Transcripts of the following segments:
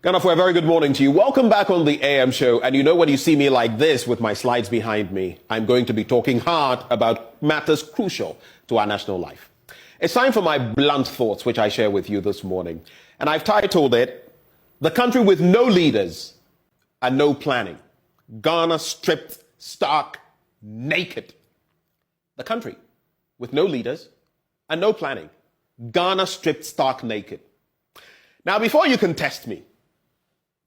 Ghana, for a very good morning to you. Welcome back on the AM show. And you know, when you see me like this with my slides behind me, I'm going to be talking hard about matters crucial to our national life. It's time for my blunt thoughts, which I share with you this morning. And I've titled it, "The Country with No Leaders and No Planning. Ghana Stripped Stark Naked." The country with no leaders and no planning. Ghana stripped stark naked. Now, before you contest me,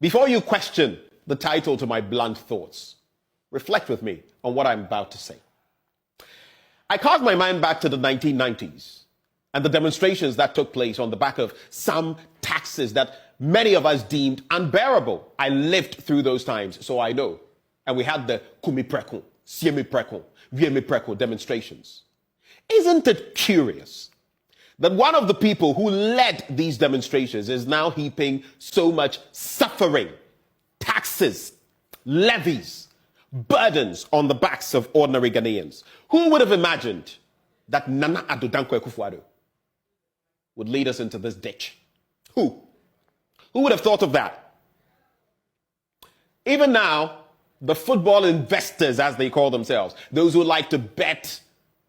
before you question the title to my blunt thoughts, reflect with me on what I'm about to say. I cast my mind back to the 1990s and the demonstrations that took place on the back of some taxes that many of us deemed unbearable. I lived through those times, so I know. And we had the Kumi Preko, Siemi Preko, Viemi Preko demonstrations. Isn't it curious that one of the people who led these demonstrations is now heaping so much suffering, taxes, levies, burdens on the backs of ordinary Ghanaians? Who would have imagined that Nana Addo Dankwa Akufo-Addo would lead us into this ditch? Who? Who would have thought of that? Even now, the football investors, as they call themselves, those who like to bet,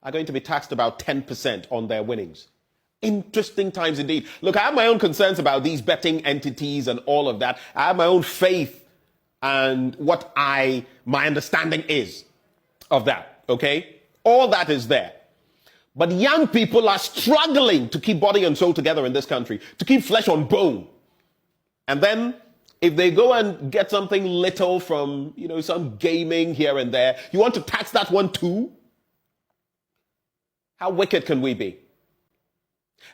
are going to be taxed about 10% on their winnings. Interesting times indeed. Look, I have my own concerns about these betting entities and all of that. I have my own faith and what my understanding is of that, okay? All that is there. But young people are struggling to keep body and soul together in this country, to keep flesh on bone. And then, if they go and get something little from, some gaming here and there, you want to tax that one too? How wicked can we be?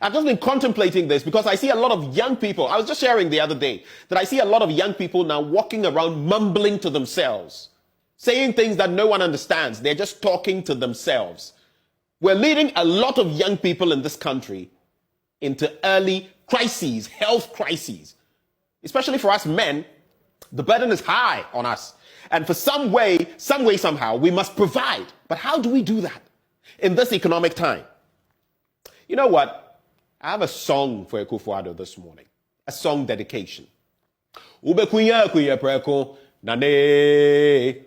I've just been contemplating this because I see a lot of young people. I was just sharing the other day that I see a lot of young people now walking around mumbling to themselves, saying things that no one understands. They're just talking to themselves. We're leading a lot of young people in this country into early crises, health crises. Especially for us men, the burden is high on us. And for some way, somehow, we must provide. But how do we do that in this economic time? You know what? I have a song for Akufo-Addo this morning. A song dedication. Ube kunya preko nane.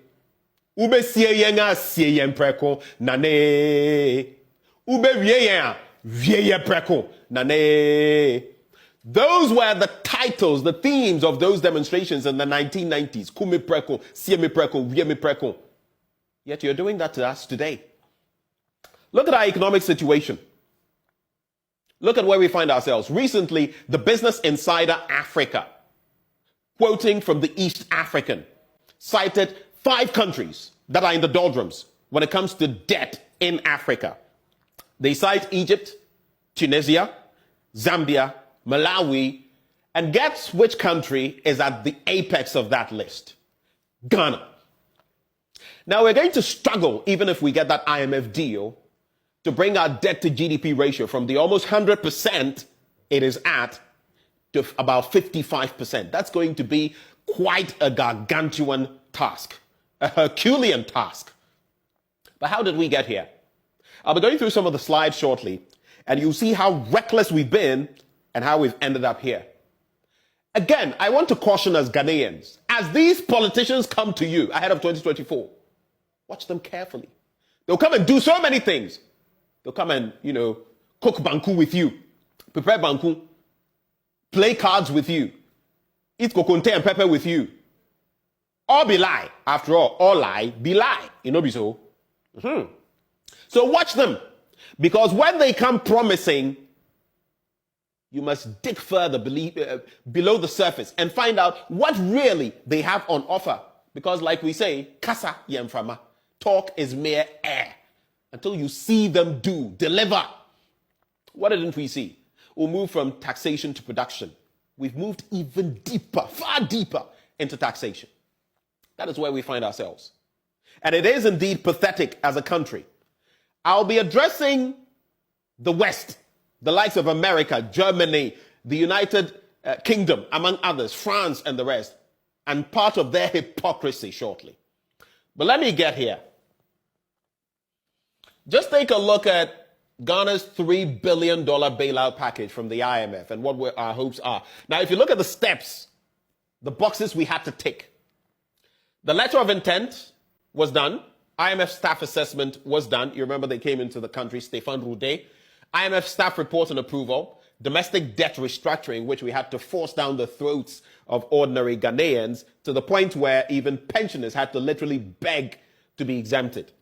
Ube siye yenga siye yen preko nane. Ube vie preko nane. Those were the titles, the themes of those demonstrations in the 1990s. Kumi Preko, Siemi Preko, Viemi Preko. Yet you're doing that to us today. Look at our economic situation. Look at where we find ourselves. Recently, the Business Insider Africa, quoting from the East African, cited 5 countries that are in the doldrums when it comes to debt in Africa. They cite Egypt, Tunisia, Zambia, Malawi, and guess which country is at the apex of that list? Ghana. Now, we're going to struggle, even if we get that IMF deal, to bring our debt to GDP ratio from the almost 100% it is at to about 55%. That's going to be quite a gargantuan task, a Herculean task. But how did we get here? I'll be going through some of the slides shortly, and you'll see how reckless we've been and how we've ended up here. Again, I want to caution us Ghanaians, as these politicians come to you ahead of 2024, watch them carefully. They'll come and do so many things. They'll come and, cook banku with you, prepare banku, play cards with you, eat kokonte and pepper with you. All be lie. After all lie, be lie. Be so. So watch them. Because when they come promising, you must dig further below the surface and find out what really they have on offer. Because like we say, kasa yemframa, talk is mere air. Until you see them deliver. What didn't we see? We'll move from taxation to production. We've moved even deeper, far deeper into taxation. That is where we find ourselves. And it is indeed pathetic as a country. I'll be addressing the West, the likes of America, Germany, the United Kingdom, among others, France and the rest, and part of their hypocrisy shortly. But let me get here. Just take a look at Ghana's $3 billion bailout package from the IMF and what our hopes are. Now, if you look at the steps the boxes we had to tick. The letter of intent was done. IMF staff assessment was done. You remember they came into the country, Stéphane Roudet. IMF staff report and approval. Domestic debt restructuring, which we had to force down the throats of ordinary Ghanaians to the point where even pensioners had to literally beg to be exempted.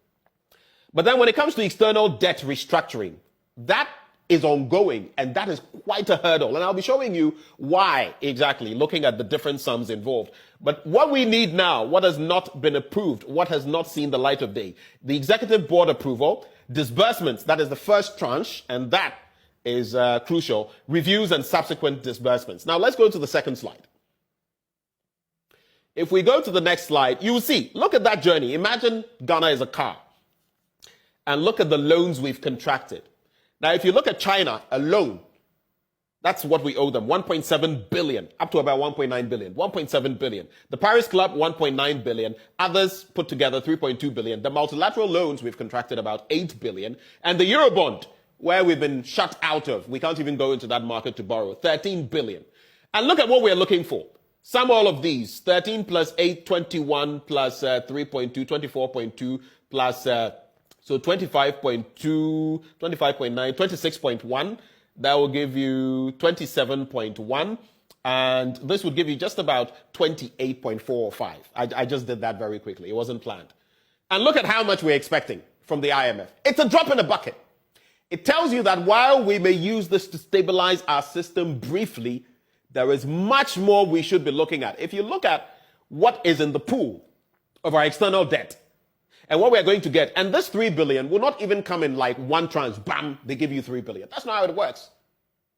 But then when it comes to external debt restructuring, that is ongoing, and that is quite a hurdle. And I'll be showing you why exactly, looking at the different sums involved. But what we need now, what has not been approved, what has not seen the light of day, the executive board approval, disbursements, that is the first tranche, and that is crucial, reviews and subsequent disbursements. Now let's go to the second slide. If we go to the next slide, you will see, look at that journey. Imagine Ghana is a car. And look at the loans we've contracted. Now, if you look at China alone, that's what we owe them, 1.7 billion, up to about 1.9 billion, 1.7 billion. The Paris Club, 1.9 billion. Others put together, 3.2 billion. The multilateral loans, we've contracted about 8 billion. And the Eurobond, where we've been shut out of, we can't even go into that market to borrow, 13 billion. And look at what we're looking for. Sum all of these, 13 plus 8, 21 plus 3.2, 24.2 plus... So 25.2, 25.9, 26.1, that will give you 27.1, and this would give you just about 28.45. I just did that very quickly. It wasn't planned. And look at how much we're expecting from the IMF. It's a drop in the bucket. It tells you that while we may use this to stabilize our system briefly, there is much more we should be looking at. If you look at what is in the pool of our external debt, and what we're going to get, and this 3 billion will not even come in like one tranche, bam, they give you 3 billion. That's not how it works.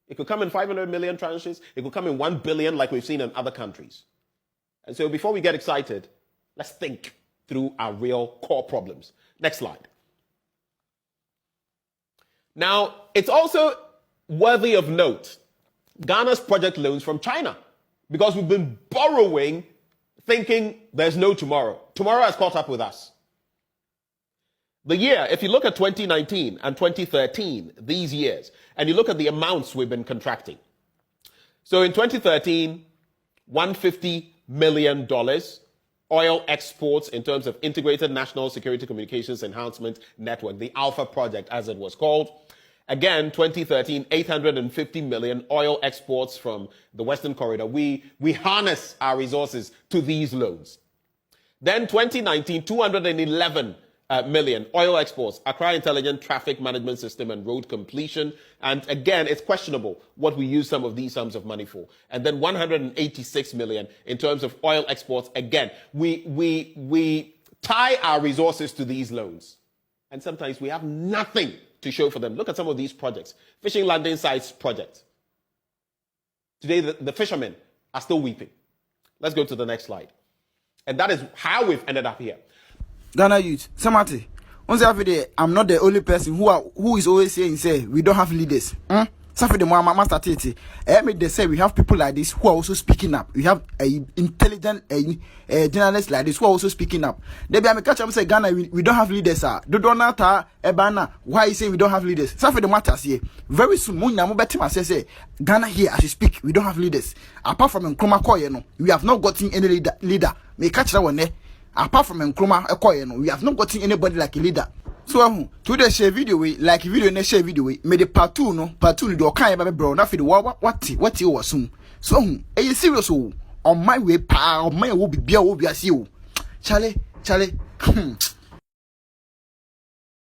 It could come in 500 million tranches. It could come in 1 billion like we've seen in other countries. And so before we get excited, let's think through our real core problems. Next slide. Now, it's also worthy of note, Ghana's project loans from China, because we've been borrowing thinking there's no tomorrow. Tomorrow has caught up with us. The year, if you look at 2019 and 2013, these years, and you look at the amounts we've been contracting. So in 2013, $150 million oil exports in terms of Integrated National Security Communications Enhancement Network, the Alpha project as it was called. Again, 2013, 850 million oil exports from the Western Corridor. We harness our resources to these loans. Then 2019, 211 million oil exports, Accra Intelligent Traffic Management System and road completion. And again, it's questionable what we use some of these sums of money for. And then 186 million in terms of oil exports. Again, we tie our resources to these loans. And sometimes we have nothing to show for them. Look at some of these projects. Fishing landing sites project. Today, the fishermen are still weeping. Let's go to the next slide. And that is how we've ended up here. Ghana youth, Samati, I'm not the only person who is always saying, say, we don't have leaders. They say we have people like this who are also speaking up. We have intelligent journalists like this who are also speaking up. They be catch them say Ghana we don't have leaders. Why is saying we don't have leaders? Some of the matters here. Very soon, say Ghana here as you speak, we don't have leaders. Apart from Nkrumah, we have not gotten any leader. Me catch that one. Apart from Nkrumah, we have not gotten anybody like a leader. So today share video we like video na share video we me the part 2 no do kan ba bro na fi the what you was so e serious on my way pa on my wo bibia wo biase o chale